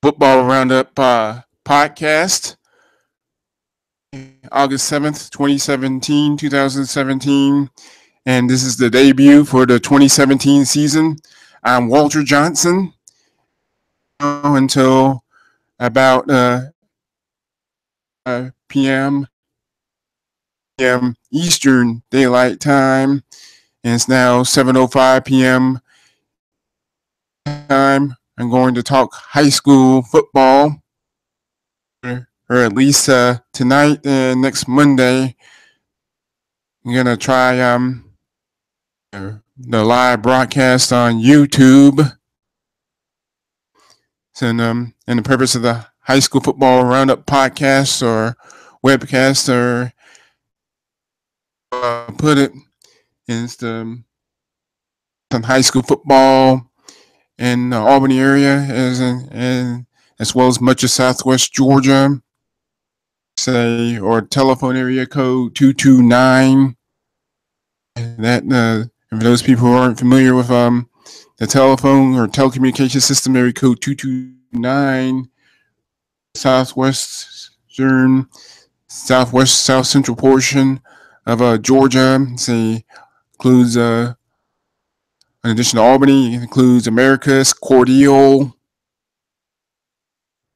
Football Roundup podcast, August 7th, 2017, and this is the debut for the 2017 season. I'm Walter Johnson until about p.m. Eastern Daylight Time, and it's now 7:05 p.m. time. I'm going to talk high school football, or at least tonight and next Monday. I'm gonna try the live broadcast on YouTube. And the purpose of the high school football roundup podcast or webcast, or put it, is some high school football in the Albany area, and as well as much of Southwest Georgia, or telephone area code 229. That for those people who aren't familiar with the telephone or telecommunication system, area code 229, south central portion of Georgia. Includes in addition to Albany, it includes Americus, Cordele,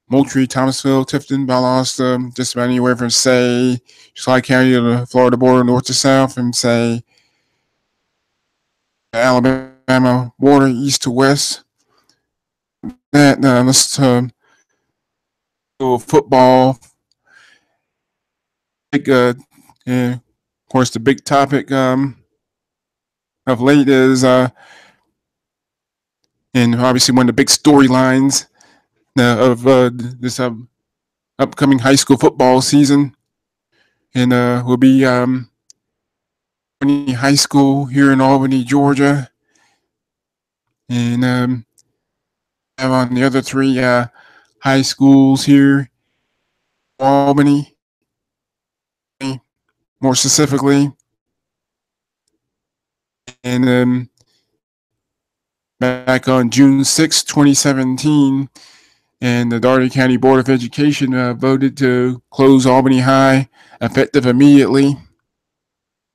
Moultrie, Thomasville, Tifton, Valdosta, just about anywhere from Schley County to the Florida border, north to south, from Alabama border, east to west. Let's football. Of course, the big topic of late is, and obviously one of the big storylines of this upcoming high school football season, and will be Albany High School here in Albany, Georgia, and have on the other three high schools here, Albany, more specifically, and back on June 6, 2017, and the Dougherty County Board of Education voted to close Albany High effective immediately.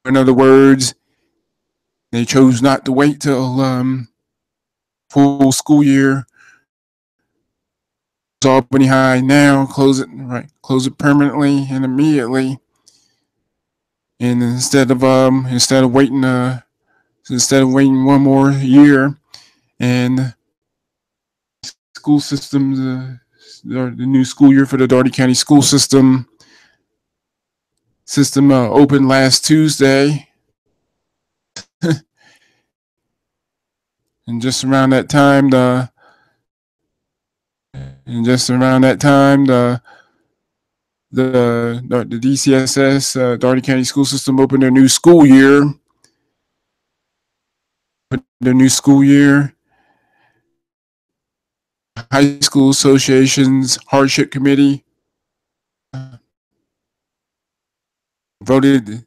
In other words, they chose not to wait till full school year. Albany High now, close it permanently and immediately. And instead of waiting one more year, and school systems, the new school year for the Dougherty County school system opened last Tuesday. And just around that time, the DCSS, Dougherty County School System, opened their new school year. High School Association's Hardship Committee voted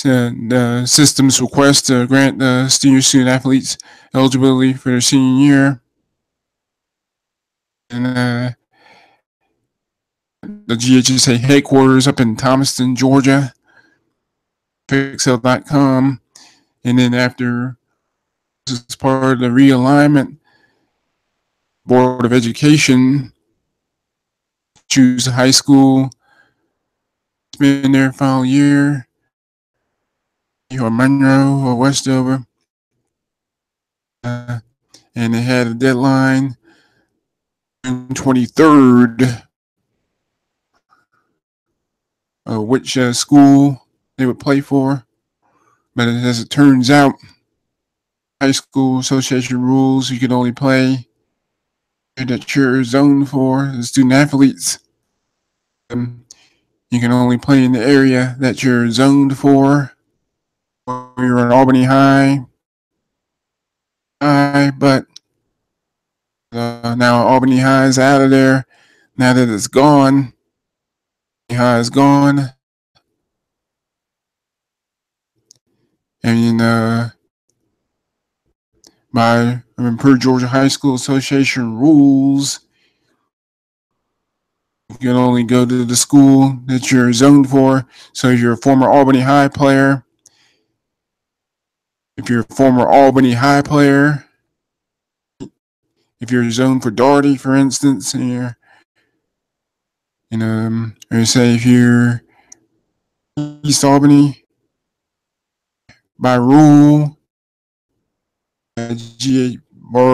the system's request to grant the student athletes eligibility for their senior year. And the GHSA headquarters up in Thomaston, Georgia, Pixel.com. And then after, this is part of the realignment, Board of Education choose a high school it's been their final year, or Monroe or Westover, and they had a deadline June 23rd, which school they would play for. But as it turns out, high school association rules, you can only play that you're zoned for, the student athletes. You can only play in the area that you're zoned for. You're at Albany High, but now Albany High is out of there. Now that it's gone, High is gone. And per Georgia High School Association rules, you can only go to the school that you're zoned for. So if you're a former Albany High player, if you're zoned for Dougherty, for instance, or say if you're East Albany, by rule, or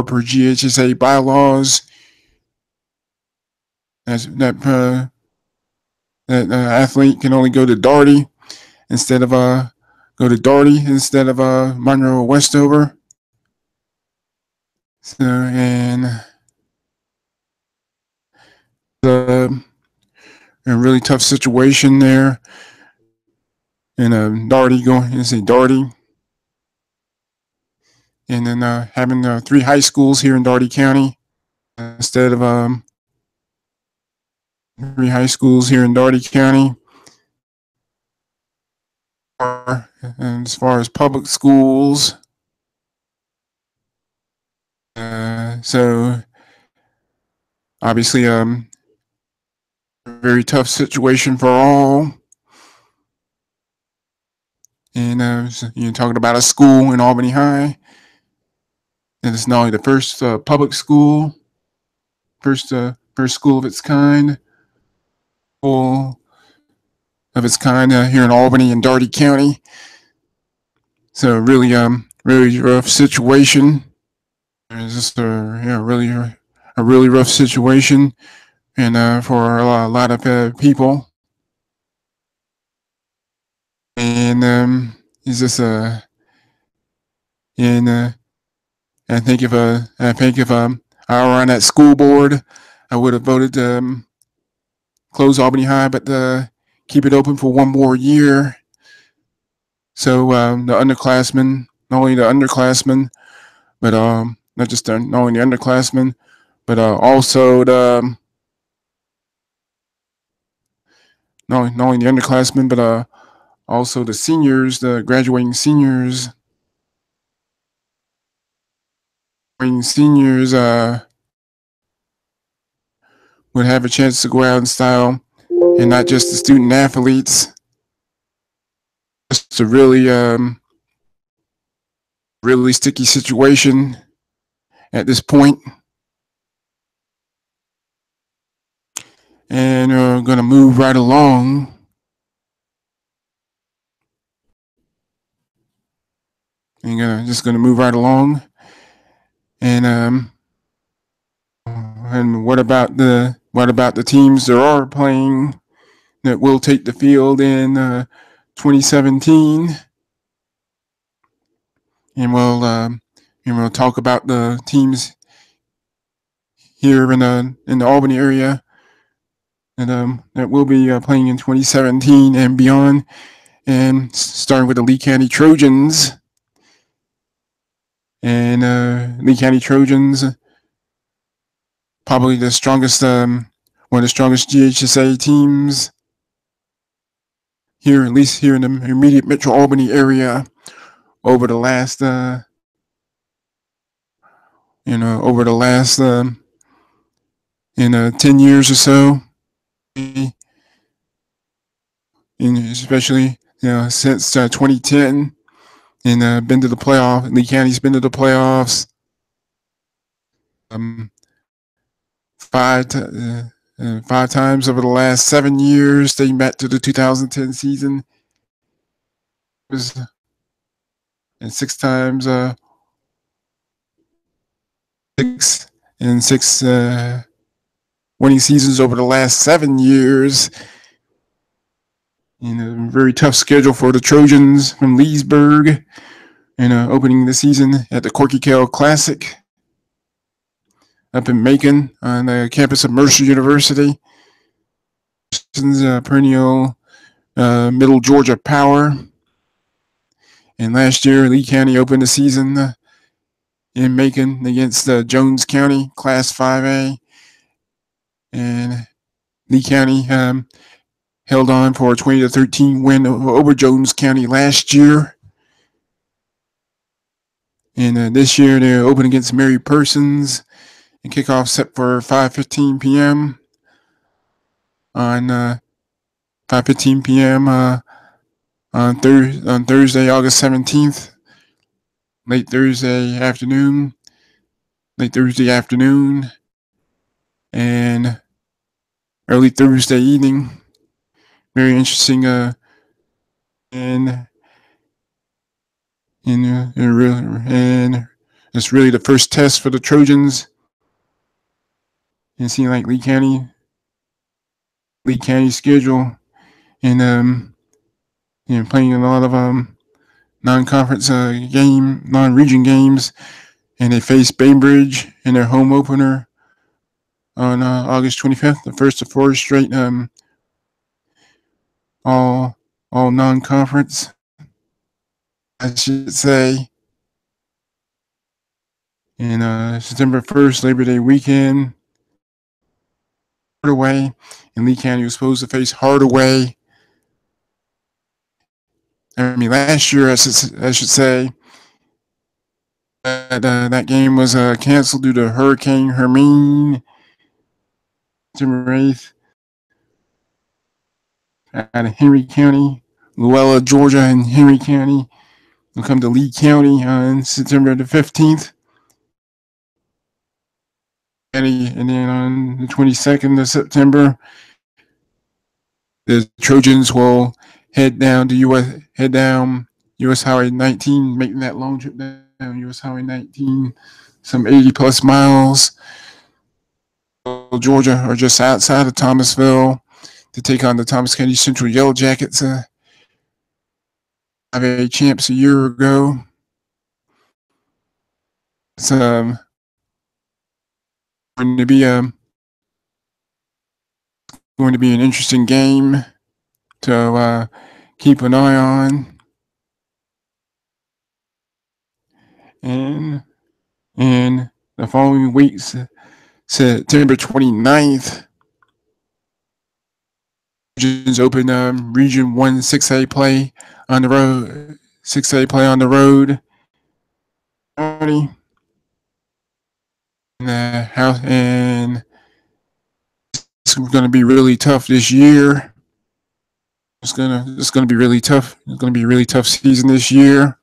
per GHSA bylaws, that athlete can only go to Dougherty instead of Monroe Westover. So, and a really tough situation there. And Dougherty, and then having 3 high schools here in Dougherty County instead of 3 high schools here in Dougherty County. And as far as public schools, so obviously very tough situation for all. And so you're talking about a school in Albany High, and it's not only the first public school, first school of its kind, here in Albany and Dougherty County. So really rough situation. It's just a really rough situation, and for a lot of people. And it's just I think if I were on that school board, I would have voted to close Albany High, but keep it open for one more year. So the underclassmen, not only the underclassmen, but not only the underclassmen, but also the not only the underclassmen, but also the seniors, the graduating seniors. Seniors would have a chance to go out in style, and not just the student athletes. It's a really sticky situation at this point. And we're going to move right along. Just going to move right along. And what about the teams that are playing that will take the field in 2017? And we'll talk about the teams here in the Albany area that will be playing in 2017 and beyond. And starting with the Lee County Trojans. And Lee County Trojans, probably the strongest, one of the strongest GHSA teams here, at least here in the immediate Metro Albany area, over the last 10 years or so, and especially since 2010, and been to the playoff. Lee County's been to the playoffs 5 times over the last 7 years, dating back to the 2010 season. And 6 times, 6 winning seasons over the last 7 years. A very tough schedule for the Trojans from Leesburg, and opening the season at the Corky Kell Classic up in Macon on the campus of Mercer University. Perennial Middle Georgia power. And last year, Lee County opened the season in Macon against Jones County, Class 5A. And Lee County held on for a 20-13 win over Jones County last year. And this year they're open against Mary Persons, and kickoff set for 5:15 p.m. on 5:15 p.m. On Thursday, August 17th, late Thursday afternoon, and early Thursday evening. Very interesting, and it's really the first test for the Trojans. And seeing like Lee County schedule, and playing a lot of non-conference non-region games, and they face Bainbridge in their home opener on August 25th, the first of 4 straight all non-conference, I should say. And September 1st, Labor Day weekend, Hardaway, and Lee County was supposed to face Hardaway. I mean, last year, I should say, that game was canceled due to Hurricane Hermine. September 8th, out of Henry County, Luella, Georgia, and Henry County will come to Lee County on September the 15th. And then on the 22nd of September, the Trojans will head down US Highway 19, making that long trip down US Highway 19, some 80 plus miles, Georgia, or just outside of Thomasville, to take on the Thomas County Central Yellow Jackets, 5A champs a year ago. It's going to be an interesting game to keep an eye on. And the following weeks, September 29th, Regions open Region 1 6A play on the road. 6A play on the road. And it's going to be really tough this year. It's going to be really tough. It's going to be a really tough season this year.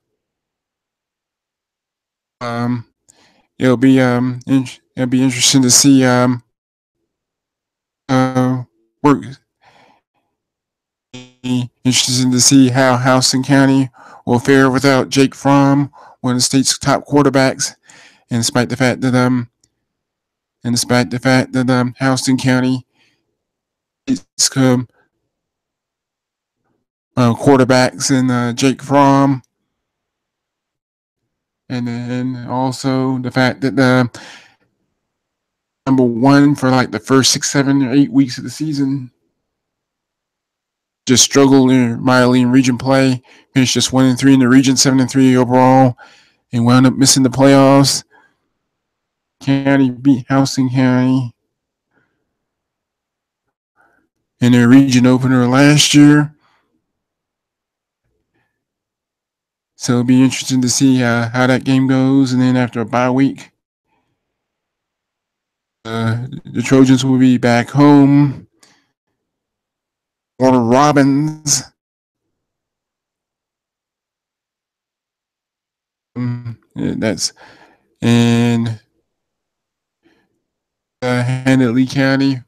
It'll be interesting to see interesting to see how Houston County will fare without Jake Fromm, one of the state's top quarterbacks, and despite the fact that Houston County quarterbacks and Jake Fromm, and then also the fact that number one for like the first 6, 7, or 8 weeks of the season just struggled mildly in region play, finished just 1-3 in the region, 7-3 overall, and wound up missing the playoffs. County beat Houston County in their region opener last year. So it'll be interesting to see how that game goes. And then after a bye week, the Trojans will be back home. Warner Robins. Handed Lee County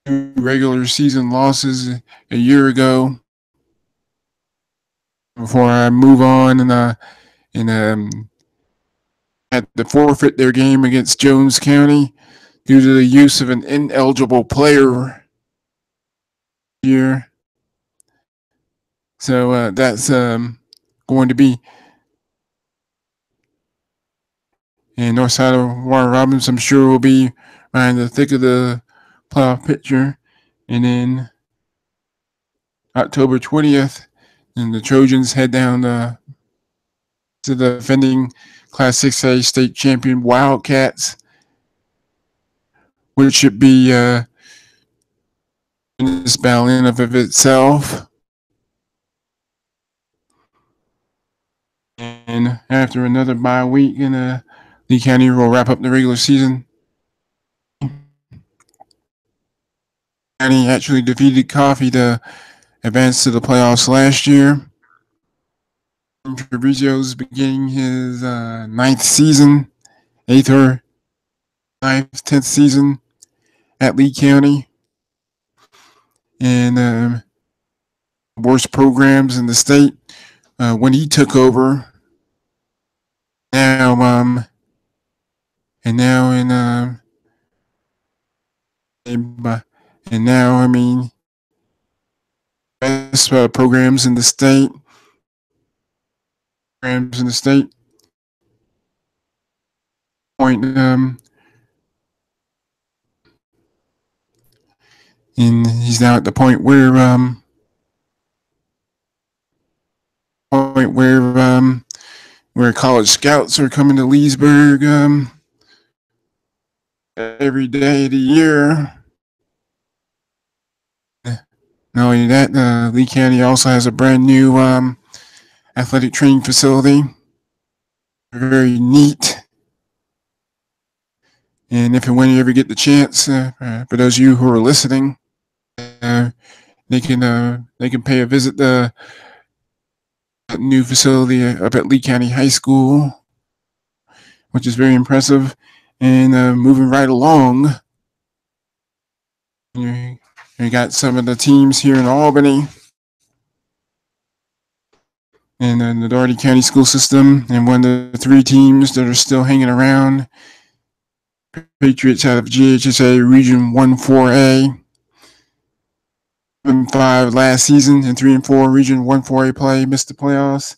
2 regular season losses a year ago. Before I move on and had to forfeit their game against Jones County due to the use of an ineligible player here. So that's going to be in Northside of Warner Robins. I'm sure will be right in the thick of the playoff picture. And then October 20th, and the Trojans head down to the defending Class 6A state champion Wildcats, which should be this battle in of itself. And after another bye week, and Lee County will wrap up the regular season. County actually defeated Coffee to advance to the playoffs last year. Fabrizio's beginning his ninth season, eighth or ninth, 10th season at Lee County. And worst programs in the state. When he took over, now and now in and now I mean best programs in the state. Point and he's now at the point where college scouts are coming to Leesburg every day of the year. Not only that, Lee County also has a brand new athletic training facility. Very neat. And if and when you ever get the chance, for those of you who are listening, they can pay a visit the new facility up at Lee County High School, which is very impressive. And moving right along, you got some of the teams here in Albany and the Dougherty County school system, and one of the three teams that are still hanging around. Patriots out of GHSA Region 1-4A, 7-5 last season, and 3-4 Region 1-4A play, missed the playoffs.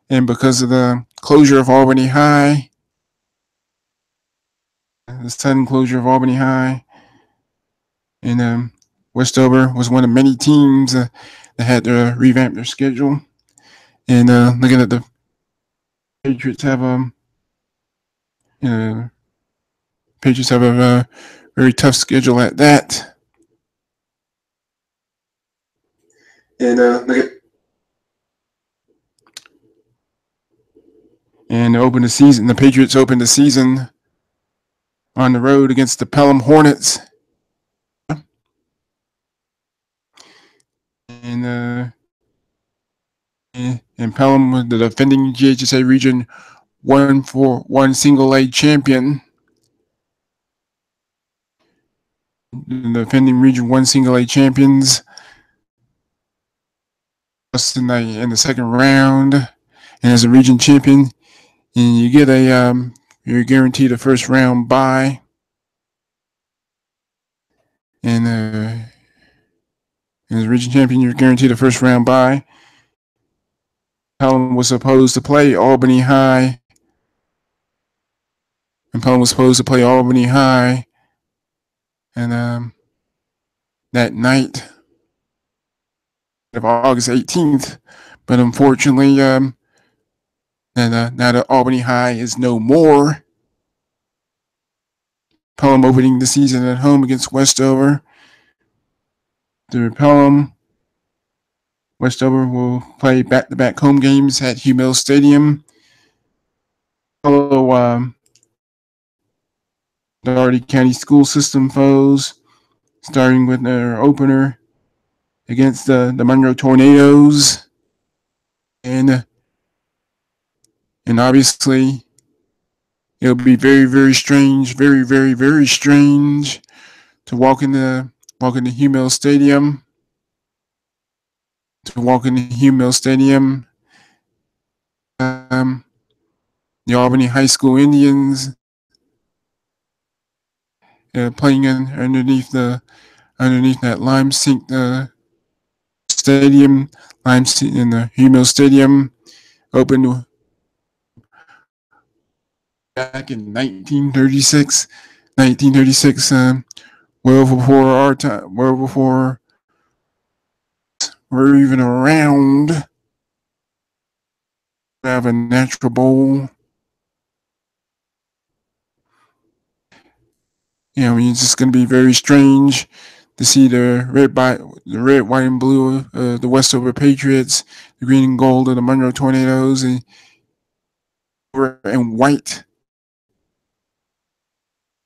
And because of the closure of Albany High, the sudden closure of Albany High, and Westover was one of many teams that had to revamp their schedule. And looking at the Patriots have a very tough schedule at that. And open the season. The Patriots opened the season on the road against the Pelham Hornets. And Pelham was the defending GHSA Region 1-4-1 single A champion. The defending Region 1 single A champions in the second round, and as a region champion, and you get you're guaranteed a first round bye. And as a region champion, you're guaranteed a first round bye. Pelham was supposed to play Albany High. And that night of August 18th. But unfortunately, now that Albany High is no more, Pelham opening the season at home against Westover. The Pelham, Westover will play back-to-back home games at Hugh Mills Stadium. Follow Dougherty County school system foes, starting with their opener against the Monroe Tornadoes. And obviously, it'll be very, very strange, very, very, very strange to walk into Hugh Mills Stadium. The Albany High School Indians playing underneath that lime sink stadium, in the Hugh Mills Stadium, opened back in 1936. Well before our time, well before we're even around to have a natural bowl. It's just going to be very strange to see the red, white, and blue of the Westover Patriots, the green and gold of the Monroe Tornadoes, and and white.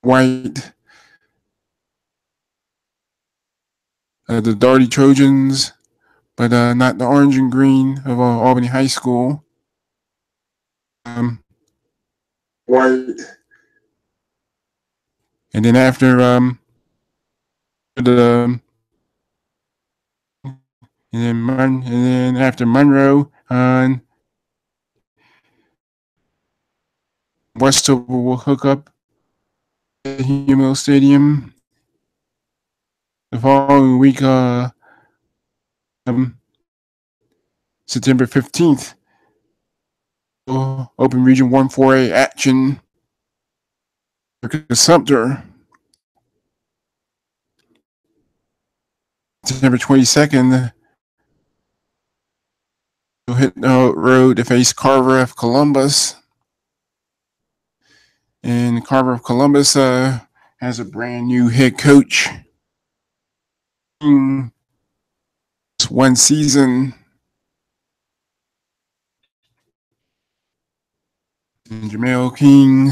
The Dougherty Trojans, but not the orange and green of Albany High School. White. And then after after Monroe, Westover will hook up at Hummel Stadium the following week, September 15th. Open Region 1-4A action. Sumter. September 22nd, we'll hit the road to face Carver of Columbus. And Carver of Columbus has a brand new head coach. It's one season. And Jamel King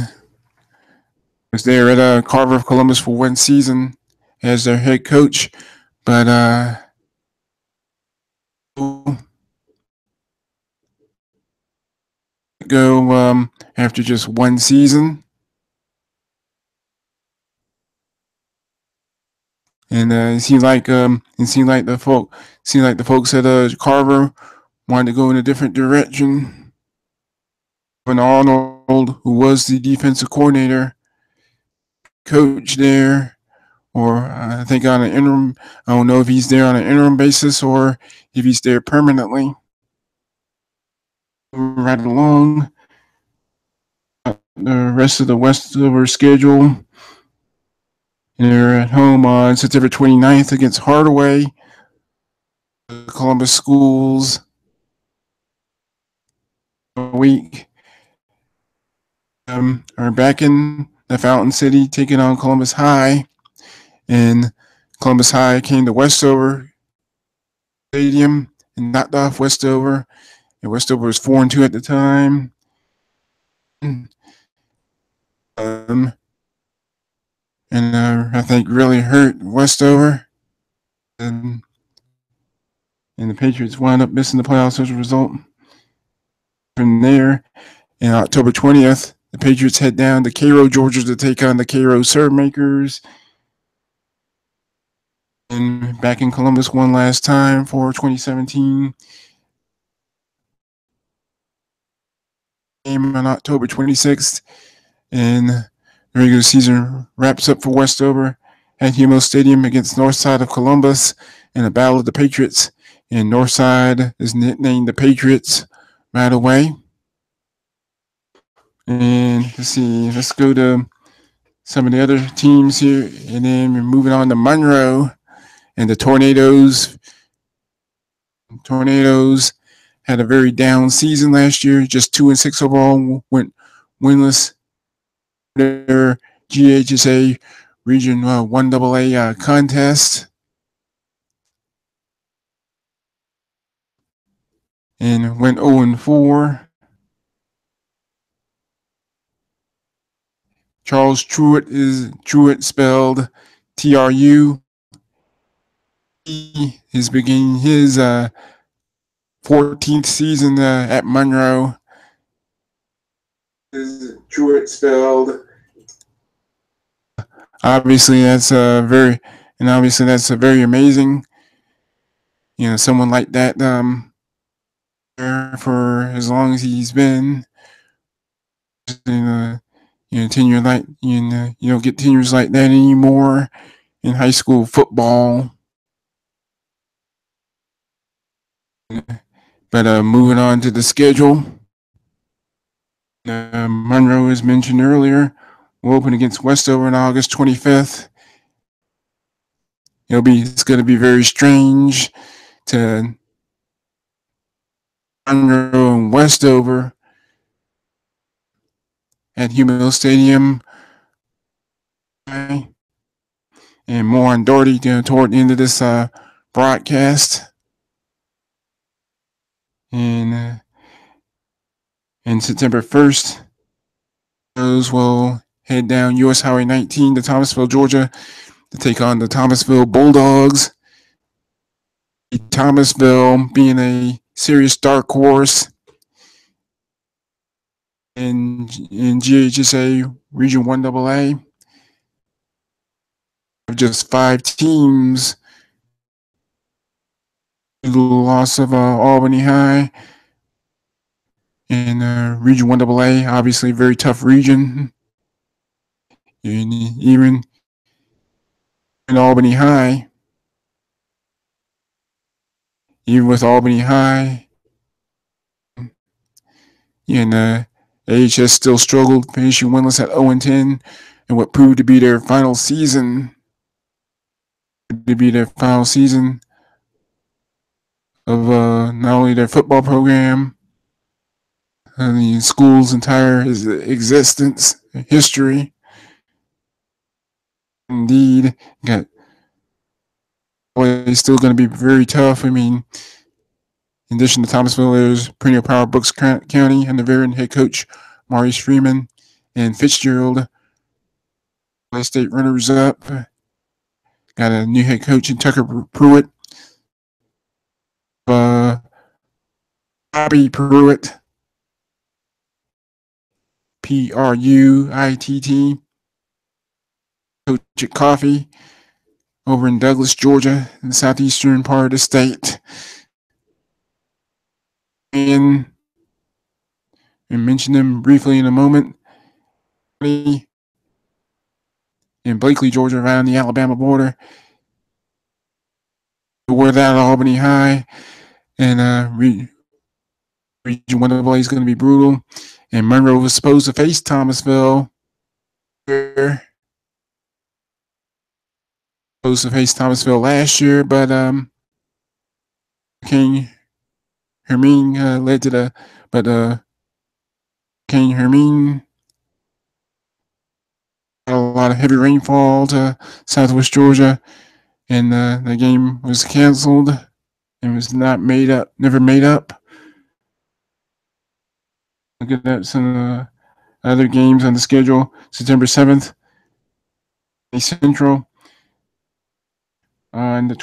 was there at Carver of Columbus for one season as their head coach, but go after just one season. And it seemed like the folks at Carver wanted to go in a different direction. When Arnold, who was the defensive coordinator, coach there, or I think on an interim, I don't know if he's there on an interim basis or if he's there permanently. Right along the rest of the Westover schedule. They're at home on September 29th against Hardaway, Columbus Schools week. Are back in the Fountain City taking on Columbus High, and Columbus High came to Westover Stadium and knocked off Westover. And Westover was 4-2 at the time. And I think really hurt Westover. And the Patriots wound up missing the playoffs as a result. From there, on October 20th, the Patriots head down to Cairo, Georgia to take on the Cairo Serve Makers. And back in Columbus one last time for 2017. Game on October 26th. And the regular season wraps up for Westover at Hummel Stadium against Northside of Columbus in a battle of the Patriots. And Northside is nicknamed the Patriots right away. And let's go to some of the other teams here. And then we're moving on to Monroe and the Tornadoes. Tornadoes had a very down season last year, just 2-6 overall, went winless. Their GHSA Region 1AA contest. And went 0-4. Charles Truitt spelled TRU. He is beginning his 14th season at Monroe. Truitt spelled. Obviously, that's very amazing. You know, someone like that for as long as he's been. Tenure like you don't get tenures like that anymore in high school football. But moving on to the schedule, Monroe, as mentioned earlier, will open against Westover on August 25th. It's going to be very strange to Monroe and Westover at Hummel Stadium. And more on Dougherty toward the end of this broadcast. And September 1st, Those will head down US Highway 19 to Thomasville, Georgia, to take on the Thomasville Bulldogs. Thomasville being a serious dark horse in GHSA Region 1AA. Just 5 teams. The loss of Albany High in Region 1AA, obviously a very tough region. And even in Albany High, even with Albany High, and AHS still struggled, finishing winless at 0-10 in what proved to be their final season. Of not only their football program, the school's entire existence, history. Indeed, it's still going to be very tough. I mean, in addition to Thomasville, there's perennial power Brooks County and the veteran head coach Maurice Freeman and Fitzgerald, state runners up. Got a new head coach in Tucker Pruitt. Bobby Pruitt, Pruitt, coach at Coffee over in Douglas, Georgia, in the southeastern part of the state. And mention them briefly in a moment. In Blakely, Georgia, around the Alabama border. Without Albany High, and Region 1AA is going to be brutal. And Monroe was supposed to face Thomasville. Supposed to face Thomasville last year, but King Hermine led to the, but King Hermine had a lot of heavy rainfall to southwest Georgia, and the game was canceled and was never made up. Look at some other games on the schedule. September 7th, Central. On the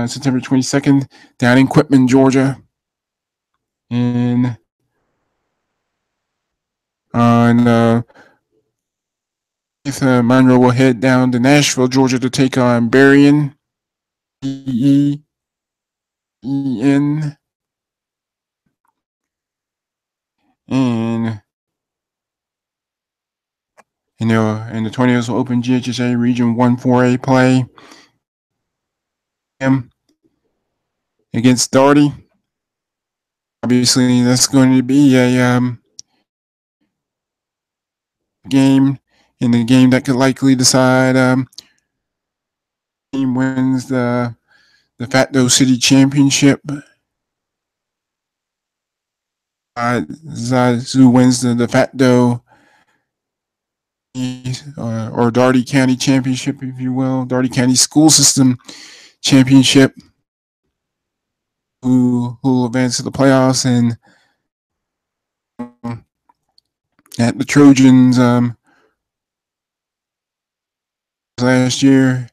September 22nd, down in Quitman, Georgia. And on Monroe will head down to Nashville, Georgia to take on Berrien. BEEN. And the Tornadoes will open GHSA Region 1-4A play against Dougherty. Obviously, that's going to be a game in the game that could likely decide team wins the Fatdo City Championship. Who wins the Fatdo or Dougherty County Championship, if you will, Dougherty County School System Championship, who will advance to the playoffs. And at the Trojans last year,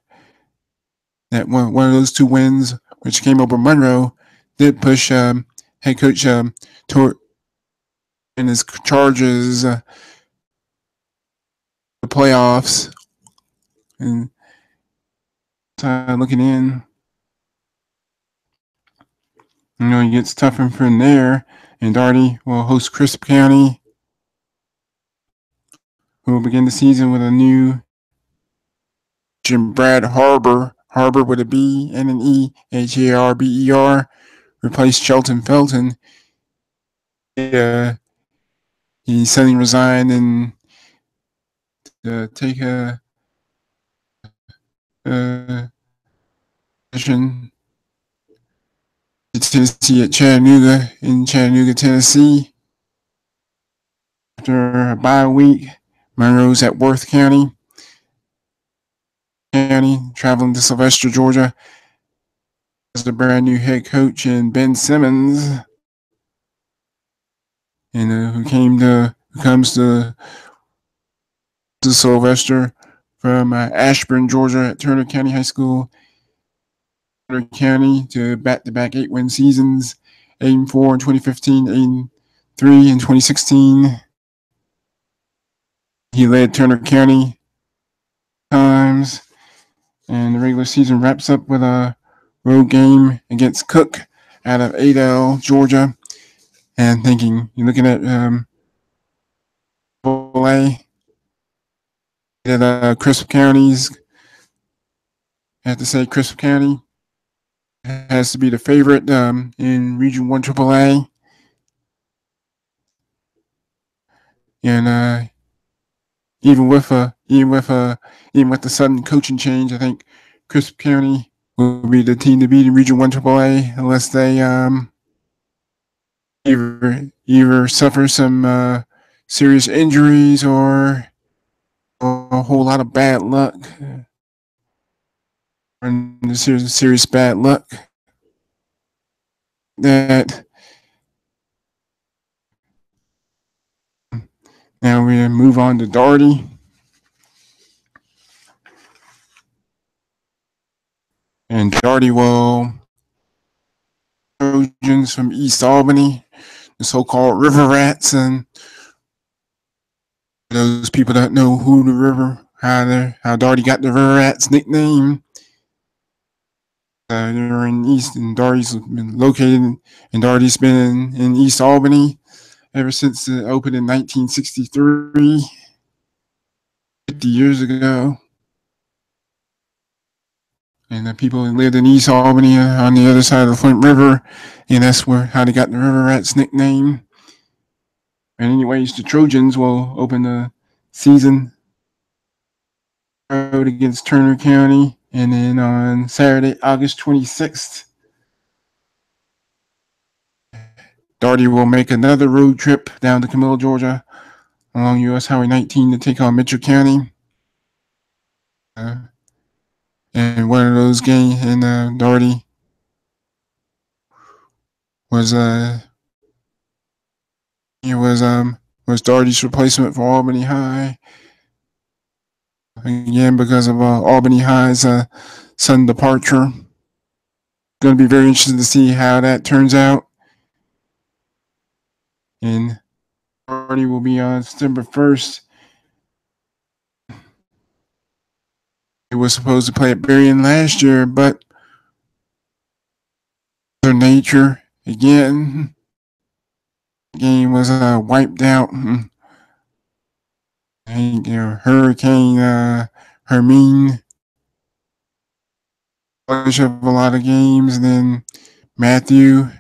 that one of those two wins, which came over Monroe, did push head coach Tor and his Chargers the playoffs. And looking in, it gets tougher from there. And Dougherty will host Crisp County, who will begin the season with a new Brad Harber with a B and an E, Harber, replaced Shelton Felton. He suddenly resigned and take a position to Tennessee at Chattanooga, Tennessee. After a bye week, Monroe's at Worth County, traveling to Sylvester, Georgia, as the brand new head coach in Ben Simmons, and who comes to Sylvester from Ashburn, Georgia at Turner County High School. Turner County to back-to-back 8-win seasons, 8-4 in 2015, 8-3 in 2016. He led Turner County times, and the regular season wraps up with a road game against Cook out of Adel, Georgia. And you're looking at AA, that Crisp County's, I have to say Crisp County has to be the favorite in Region 1 AAA. And even with the sudden coaching change, I think Crisp County will be the team to beat in Region 1 AAA unless they either suffer some serious injuries or a whole lot of bad luck. And serious bad luck that now we move on to Dougherty. And Dougherty will Trojans from East Albany, the so-called River Rats, and those people that know who the river, how Dougherty got the River Rats nickname. They're in East, and Dougherty's been located, and Dougherty's been in East Albany ever since it opened in 1963, 50 years ago. And the people who lived in East Albany on the other side of the Flint River, and that's how they got the River Rats nickname. And anyways, the Trojans will open the season road against Turner County, and then on Saturday, August 26th, Dougherty will make another road trip down to Camilla, Georgia, along U.S. Highway 19 to take on Mitchell County. And one of those games, and Dougherty was Dougherty's replacement for Albany High. Again, because of Albany High's sudden departure. Going to be very interesting to see how that turns out. And Dougherty will be on September 1st. It was supposed to play at Berrien last year, but Mother Nature again. The game was wiped out. And, Hurricane Hermine of a lot of games, and then Matthew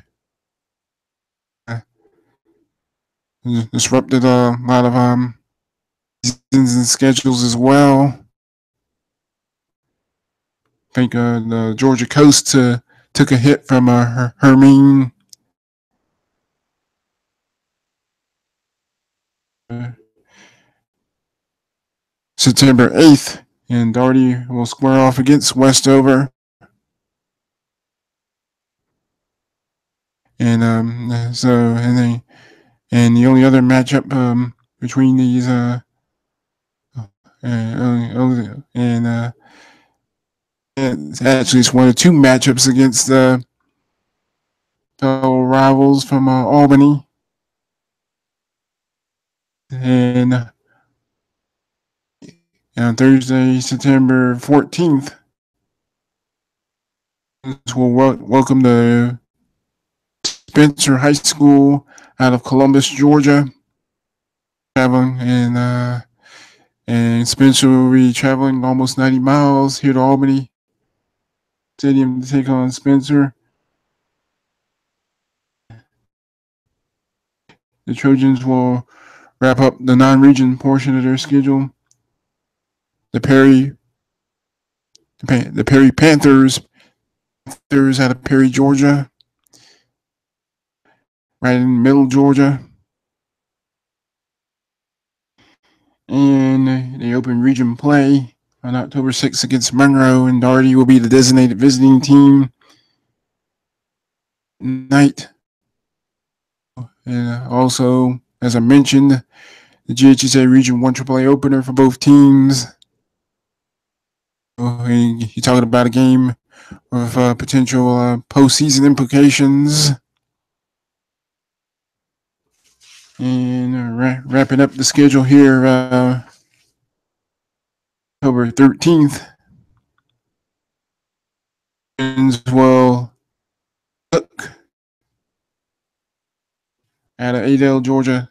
disrupted a lot of seasons and schedules as well. I think the Georgia coast took a hit from Hermine. September 8th, and Dougherty will square off against Westover. And the only other matchup between these it's one of two matchups against the fellow rivals from Albany. And on Thursday, September 14th, we'll welcome the Spencer High School out of Columbus, Georgia. Traveling, and Spencer will be traveling almost 90 miles here to Albany Stadium to take on Spencer. The Trojans will wrap up the non-region portion of their schedule. The Perry Panthers out of Perry, Georgia, right in middle Georgia. And they open region play on October 6th against Monroe, and Dougherty will be the designated visiting team tonight. And also, as I mentioned, the GHSA Region 1 AAA opener for both teams. You're talking about a game of potential postseason implications. And wrapping up the schedule here, October 13th. Will Cook out of Adel, Georgia.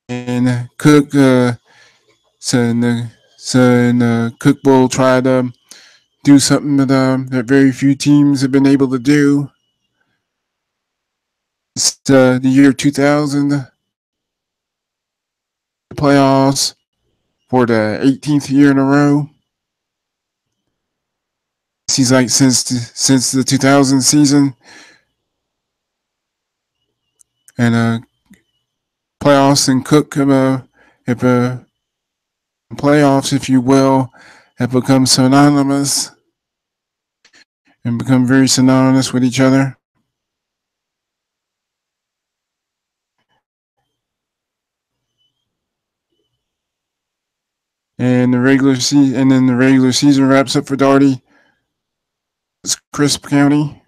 And Cook, Cook will try to do something that very few teams have been able to do. It's the year 2000, the playoffs for the 18th year in a row. Seems like since the 2000 season, and playoffs and Cook have playoffs, if you will, have become synonymous and become very synonymous with each other. And the regular season wraps up for Dougherty. It's Crisp County.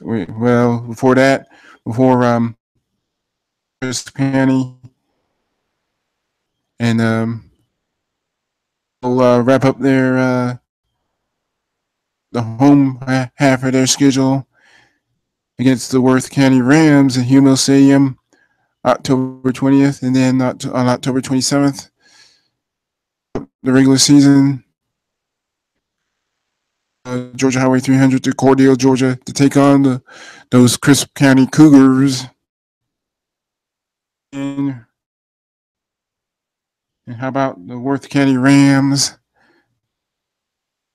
Well, before Crisp County, and we'll wrap up their the home half of their schedule against the Worth County Rams at Humo Stadium, October 20th, and then on October 27th, the regular season. Georgia Highway 300 to Cordele, Georgia, to take on those Crisp County Cougars. And how about the Worth County Rams?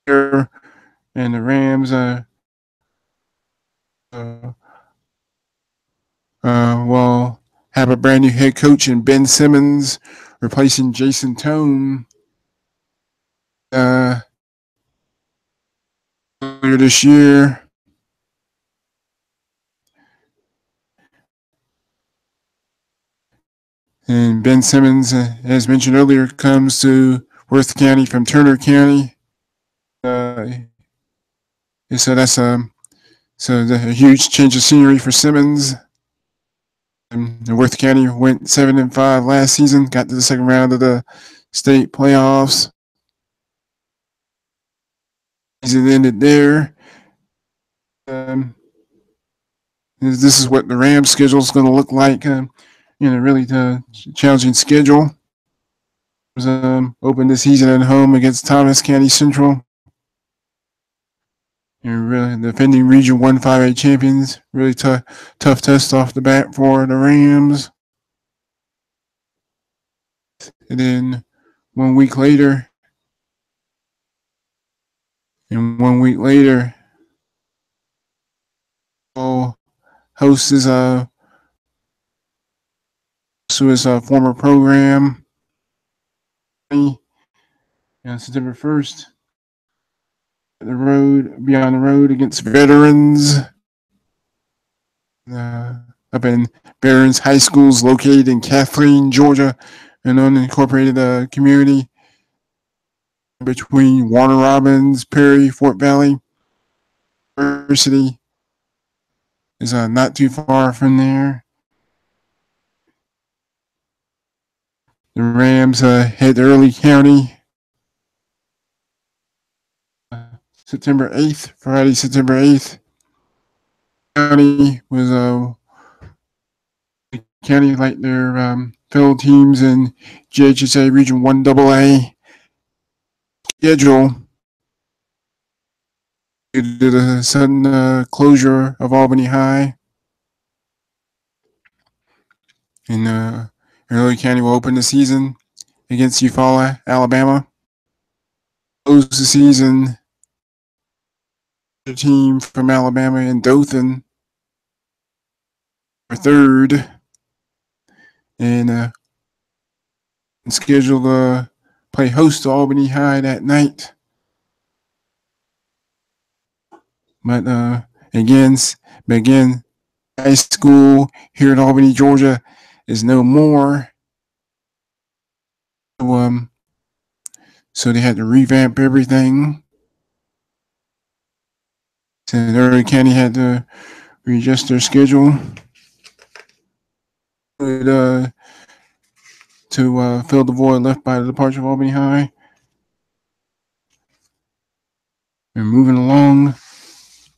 And the Rams will have a brand new head coach in Ben Simmons, replacing Jason Tone earlier this year. And Ben Simmons, as mentioned earlier, comes to Worth County from Turner County. So that's a huge change of scenery for Simmons. And Worth County went 7-5 last season, got to the second round of the state playoffs. Season ended there. This is what the Rams schedule is going to look like. Really challenging schedule. Opened the season at home against Thomas County Central. And really defending Region 1 5A champions. Really tough test off the bat for the Rams. And then 1 week later, hosts his former program. September 1st, beyond the road against Veterans. Up in Veterans High Schools located in Kathleen, Georgia, an unincorporated community between Warner Robins, Perry, Fort Valley. University is not too far from there. The Rams head to Early County September 8th, Friday, September 8th. County was county like their fellow teams in GHSA Region 1 AA schedule due to the sudden closure of Albany High. And Early County will open the season against Eufaula, Alabama. Close the season, the team from Alabama in Dothan for third, and scheduled to play host to Albany High that night. But again, high school here in Albany, Georgia, is no more. So they had to revamp everything. So Dougherty County had to readjust their schedule to fill the void left by the departure of Albany High. And moving along,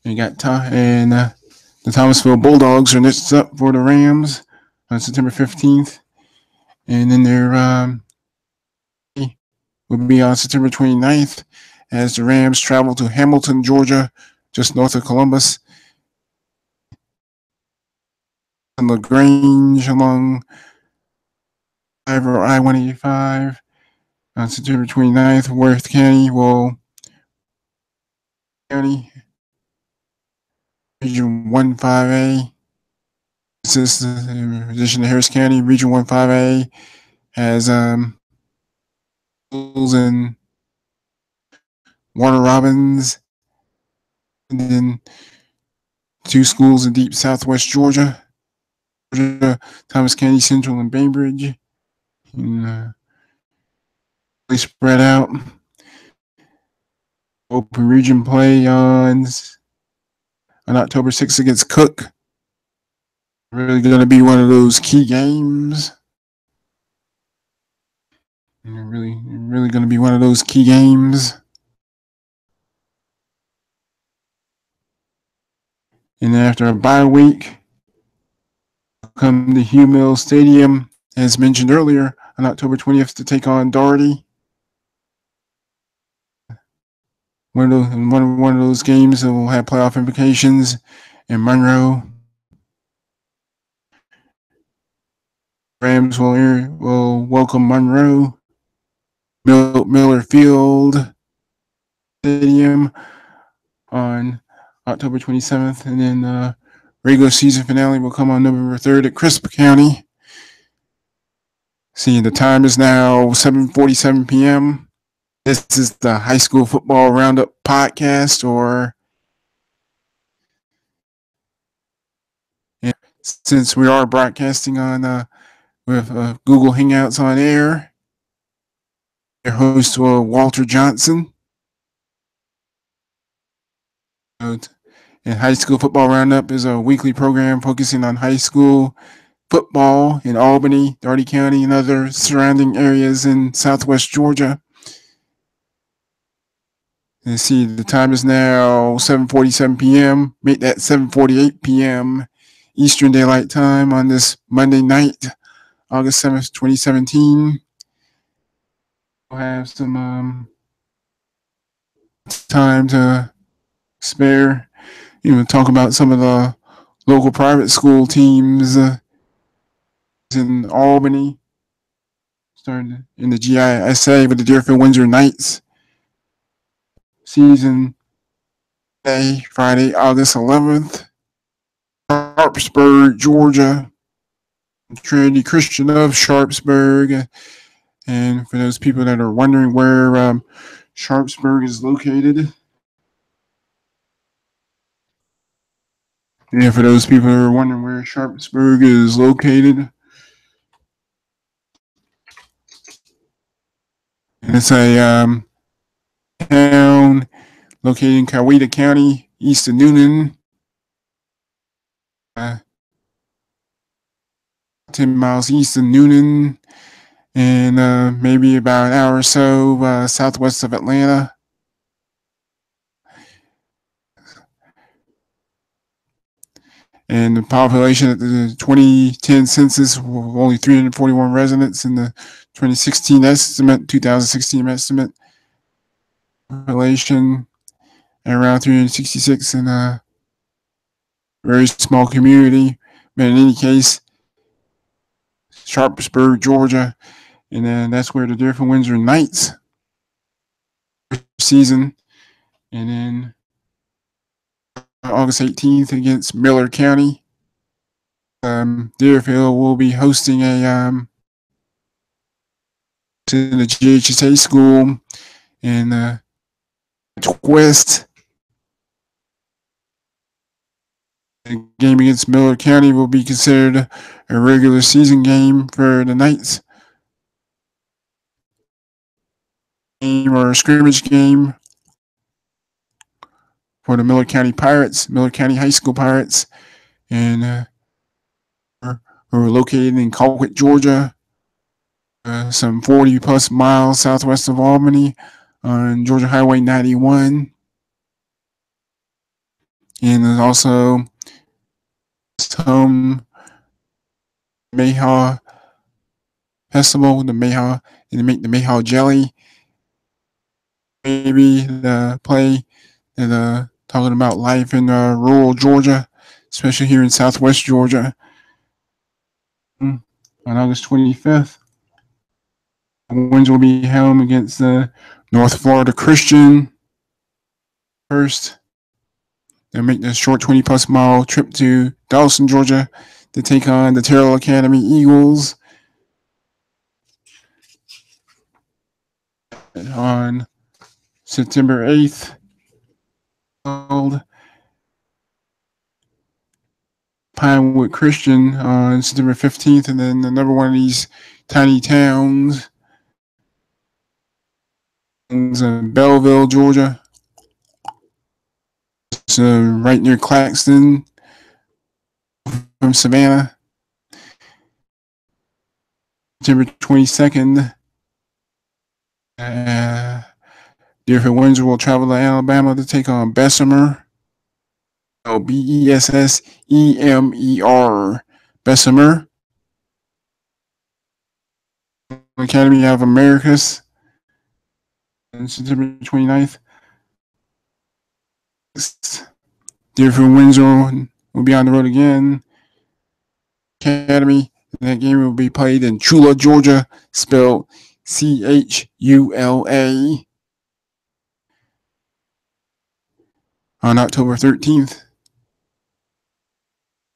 they got the Thomasville Bulldogs are next up for the Rams on September 15th. And then their will be on September 29th as the Rams travel to Hamilton, Georgia, just north of Columbus. And LaGrange along I-185 on September 29th. Worth County Region 15A. This is in addition to Harris County, Region 15A has schools in Warner Robins, and then 2 schools in deep southwest Georgia, Thomas County Central and Bainbridge, and really spread out. Open region play on October 6th against Cook. Really going to be one of those key games. Really going to be one of those key games. And then after a bye week, come to Hugh Mills Stadium, as mentioned earlier, on October 20th to take on Dougherty. One of those games that will have playoff implications in Monroe. Rams will welcome Monroe, Miller Field Stadium on October 27th, and then regular season finale will come on November 3rd at Crisp County. See, the time is now 7:47 p.m. This is the High School Football Roundup podcast, since we are broadcasting on with Google Hangouts on air, your host Walter Johnson. And High School Football Roundup is a weekly program focusing on high school football in Albany, Dougherty County, and other surrounding areas in southwest Georgia. And see, the time is now 7:47 p.m. Make that 7:48 p.m. Eastern Daylight Time on this Monday night, August 7th, 2017. We'll have some time to spare, talk about some of the local private school teams in Albany, starting in the GISA with the Deerfield Windsor Knights season day, Friday, August 11th. Sharpsburg, Georgia, Trinity Christian of Sharpsburg. And for those people that are wondering where Sharpsburg is located, for those people that are wondering where Sharpsburg is located, it's a town located in Coweta County, east of Noonan. 10 miles east of Noonan, and maybe about an hour or so southwest of Atlanta. And the population at the 2010 census were only 341 residents. In the 2016 estimate, population at around 366 in a very small community. But in any case, Sharpsburg, Georgia, and then that's where the Deerfield Windsor Knights season, and then August 18th against Miller County. Deerfield will be hosting a to the GHSA school in West. The game against Miller County will be considered a regular season game for the Knights. Game or a scrimmage game for the Miller County Pirates, Miller County High School Pirates, and who are located in Colquitt, Georgia, some 40 plus miles southwest of Albany on Georgia Highway 91. And there's also home Mayhaw Festival, and they make the Mayhaw jelly. Maybe the play and talking about life in rural Georgia, especially here in southwest Georgia. On August 25th, the Winds will be home against the North Florida Christian. First, they'll make the short 20 plus mile trip to Dawson, Georgia to take on the Terrell Academy Eagles. On September 8th, Pinewood Christian on September 15th, and then another one of these tiny towns in Belleville, Georgia. It's right near Claxton from Savannah. September 22nd, Deerfield Windsor will travel to Alabama to take on Bessemer. Bessemer. Bessemer. Academy of Americas. On September 29th. Deerfield Windsor will be on the road again. Academy. That game will be played in Chula, Georgia, spelled Chula, on October 13th.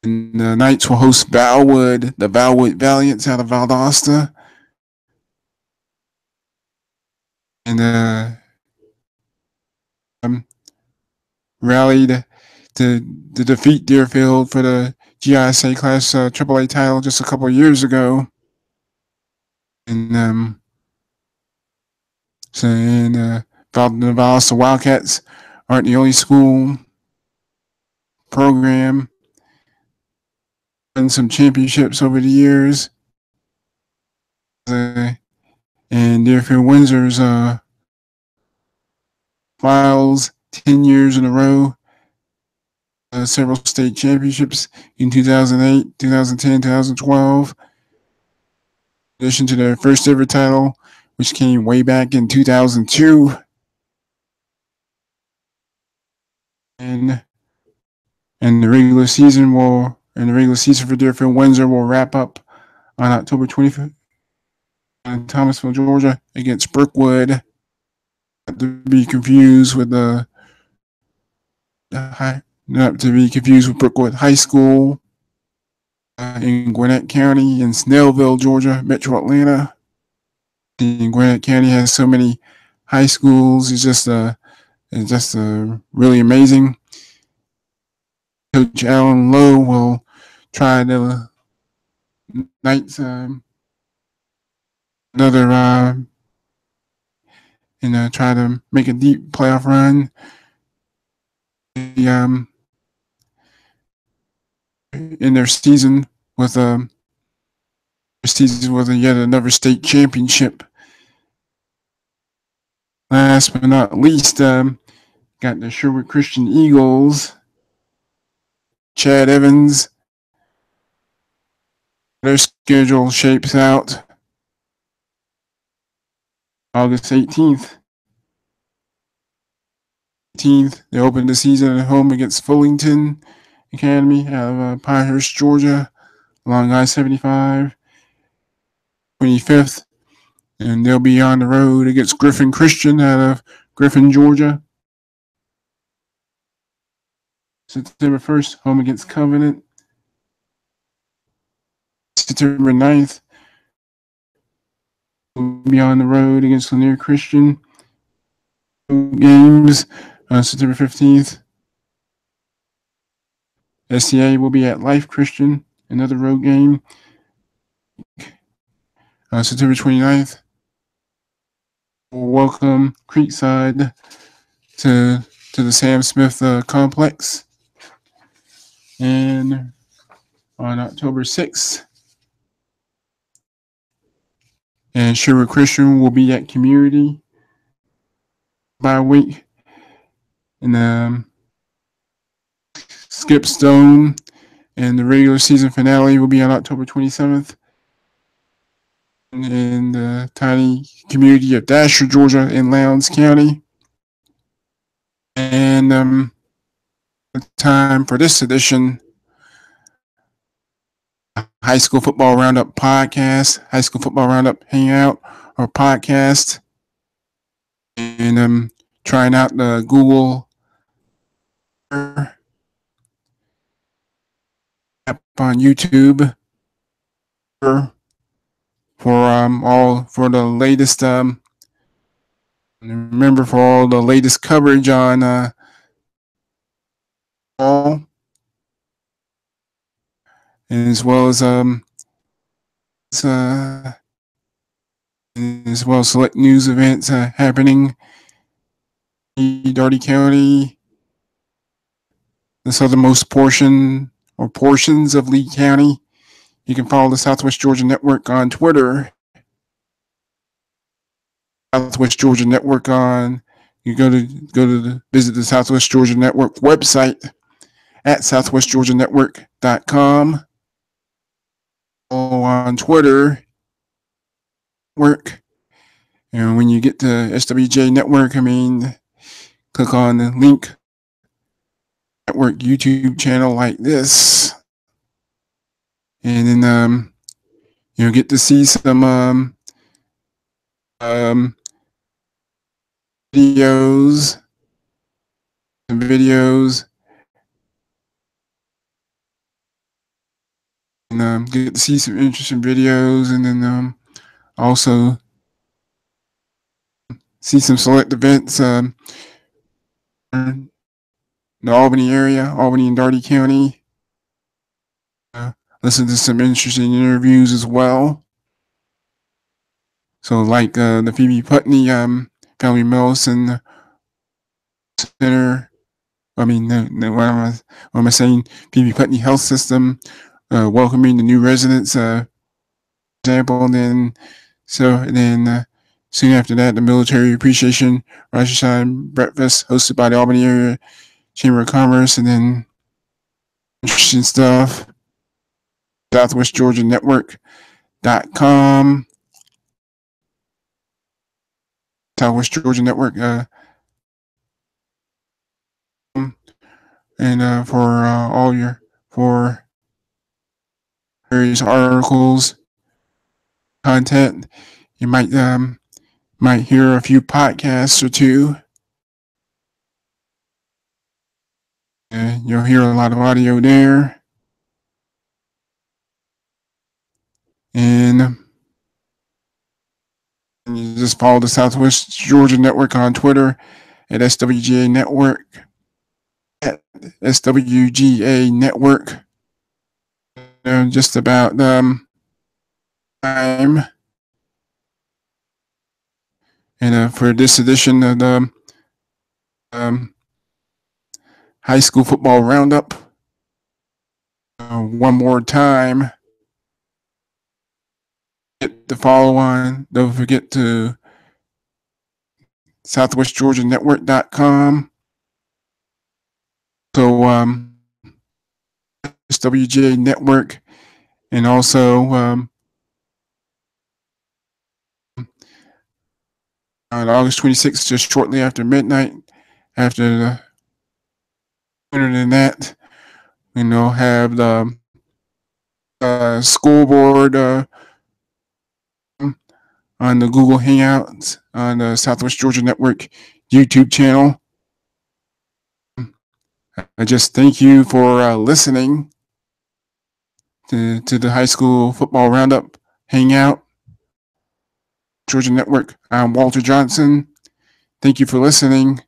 And the Knights will host Valwood, the Valwood Valiants out of Valdosta. And rallied to defeat Deerfield for the GISA Class AAA title just a couple of years ago. And the Valdosta Wildcats aren't the only school program. Won some championships over the years. And Deerfield Windsor's files 10 years in a row. Several state championships in 2008, 2010, 2012. In addition to their first ever title, which came way back in 2002. And the regular season for Deerfield Windsor will wrap up on October 25th in Thomasville, Georgia, against Brookwood. Not to be confused with Brookwood High School in Gwinnett County in Snellville, Georgia, Metro Atlanta. And Gwinnett County has so many high schools. It's just really amazing. Coach Alan Lowe will try the Knights try to make a deep playoff run. In their season with yet another state championship. Last but not least, got the Sherwood Christian Eagles. Chad Evans. Their schedule shapes out August 18th. They open the season at home against Fullington Academy out of Pinehurst, Georgia, along I-75. 25th, and they'll be on the road against Griffin Christian out of Griffin, Georgia. September 1st, home against Covenant. September 9th, we'll be on the road against Lanier Christian. Games on September 15th. SCA will be at Life Christian, another road game. September 29th. We'll welcome Creekside to the Sam Smith complex. And on October 6th, and Sherwood Christian will be at Community by a week. And Skip Stone and the regular season finale will be on October 27th in the tiny community of Dasher, Georgia, in Lowndes County. And the time for this edition, High School Football Roundup podcast, High School Football Roundup Hangout or podcast, and trying out the Google app on YouTube for the latest remember for all the latest coverage on all, and as well as select news events happening in Dougherty County, the southernmost portion or portions of Lee County. You can follow the Southwest Georgia Network on Twitter. Southwest Georgia Network you go to visit the Southwest Georgia Network website at southwestgeorgianetwork.com. On Twitter and when you get to SWJ Network, click on the link network YouTube channel like this, and then you'll get to see some videos and get to see some interesting videos, and then also see some select events in the Albany area, Albany and Dougherty County. Listen to some interesting interviews as well. So like the Phoebe Putney Family Medicine Center. What am I saying? Phoebe Putney Health System welcoming the new residents. Example, and then soon after that, the Military Appreciation Rosh Hashanah breakfast hosted by the Albany Area Chamber of Commerce, and then interesting stuff. SouthwestGeorgiaNetwork.com. Southwest Georgia Network, and for various articles, content, you might hear a few podcasts or two. You'll hear a lot of audio there, and you just follow the Southwest Georgia Network on Twitter at SWGA Network, at SWGA Network. Just about time. And for this edition of the High School Football Roundup, one more time, hit the follow on. Don't forget to southwestgeorgianetwork.com. So SWJ Network, and also on August 26th, just shortly after midnight, after the winter than that, have the school board on the Google Hangouts on the Southwest Georgia Network YouTube channel. I just thank you for listening to the High School Football Roundup Hangout, Georgia Network. I'm Walter Johnson. Thank you for listening.